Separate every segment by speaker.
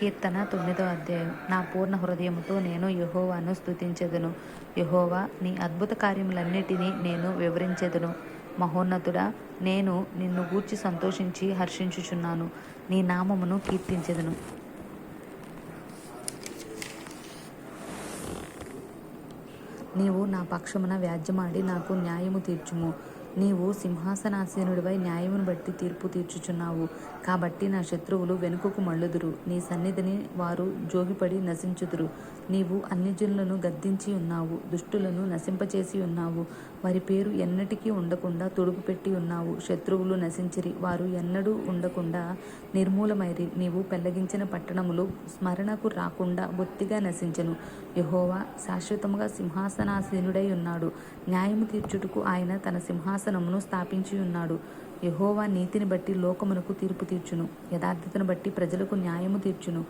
Speaker 1: కీర్తన 9వ అధ్యాయం. నా పూర్ణ హృదయముతో నేను యెహోవాను స్తుతించెదను. యెహోవా, నీ అద్భుత కార్యములన్నిటినీ నేను వివరించెదను. మహోన్నతుడా, నేను నిన్ను గూర్చి సంతోషించి హర్షించుచున్నాను. నీ నామమును కీర్తించెదను. నీవు నా పక్షమున వ్యాజ్యమాడి నాకు న్యాయము తీర్చుము. నీవు సింహాసనాసీనుడివై న్యాయమును బట్టి తీర్పు తీర్చుచున్నావు. కాబట్టి నా శత్రువులు వెనుకకు మళ్ళుదురు. నీ సన్నిధిని వారు జోగిపడి నశించుదురు. నీవు అన్యజనులను గద్దించి ఉన్నావు, దుష్టులను నశింపచేసి ఉన్నావు. వారి పేరు ఎన్నటికీ ఉండకుండా తుడుపుపెట్టి ఉన్నావు. శత్రువులు నశించిరి, వారు ఎన్నడూ ఉండకుండా నిర్మూలమైరి. నీవు పెళ్లగించిన పట్టణములు స్మరణకు రాకుండా బొత్తిగా నశించెను. యెహోవా శాశ్వతముగా సింహాసనాసీనుడై ఉన్నాడు. న్యాయము తీర్చుటకు ఆయన తన సింహాసనమును స్థాపించి ఉన్నాడు. యెహోవా నీతిని బట్టి లోకమునకు తీర్పు తీర్చును. యథార్థతను బట్టి ప్రజలకు న్యాయము తీర్చును.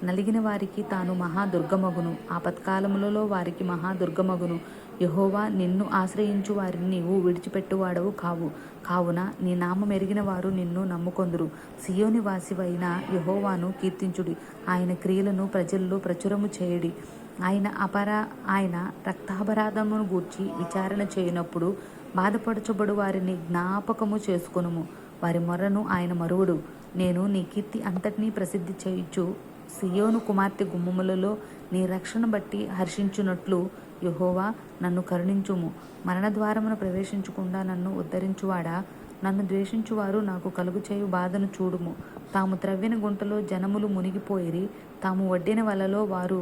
Speaker 1: నలిగిన వారికి తాను మహాదుర్గమగును. ఆపత్కాలములలో వారికి మహాదుర్గమగును. యెహోవా, నిన్ను ఆశ్రయించు వారిని నీవు విడిచిపెట్టువాడవు కావు. కావున నీ నామమెరిగిన వారు నిన్ను నమ్ముకొందురు. సియోని వాసివైన యెహోవాను కీర్తించుడి. ఆయన క్రియలను ప్రజల్లో ప్రచురము చేయుడి. ఆయన రక్తాపరాధమును గూర్చి విచారణ చేయనప్పుడు బాధపరచబడు వారిని జ్ఞాపకము చేసుకొనుము. వారి మొర్రను ఆయన మరువడు. నేను నీ కీర్తి అంతటినీ ప్రసిద్ధి చేయుచు సియోను కుమార్తె గుమ్మములలో నీ రక్షణ బట్టి హర్షించున్నట్లు యెహోవా, నన్ను కరుణించుము. మరణద్వారమున ప్రవేశించకుండా నన్ను ఉద్ధరించువాడా, నన్ను ద్వేషించువారు నాకు కలుగు చేయు బాధను చూడుము. తాము త్రవ్విన గుంటలో జనములు మునిగిపోయిరి, తాము వడ్డిన వలలో వారు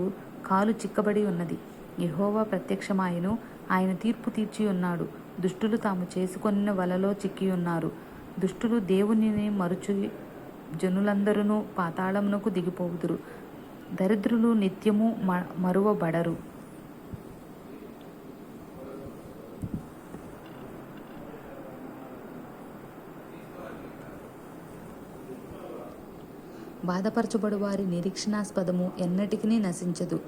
Speaker 1: కాలు చిక్కబడి ఉన్నది. యెహోవా ప్రత్యక్షమాయెను, ఆయన తీర్పు తీర్చి ఉన్నాడు. దుష్టులు తాము చేసుకొనిన వలలో చిక్కియున్నారు. దుష్టులు దేవునిని మరుచు జనులందరూ పాతాళమునకు దిగిపోవుదురు. దరిద్రులు నిత్యము మరువబడరు. బాధపరచబడు వారి నిరీక్షణాస్పదము ఎన్నటికీ నశించదు.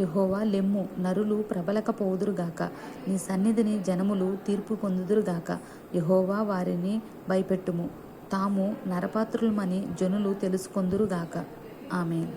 Speaker 1: యెహోవా, లెమ్ము, నరులు ప్రబలకపోదురుగాక. నీ సన్నిధిని జనములు తీర్పు పొందుదురుగాక. యెహోవా, వారిని భయపెట్టుము. తాము నరపాత్రులమని జనులు తెలుసుకొందురుగాక. ఆమేన్.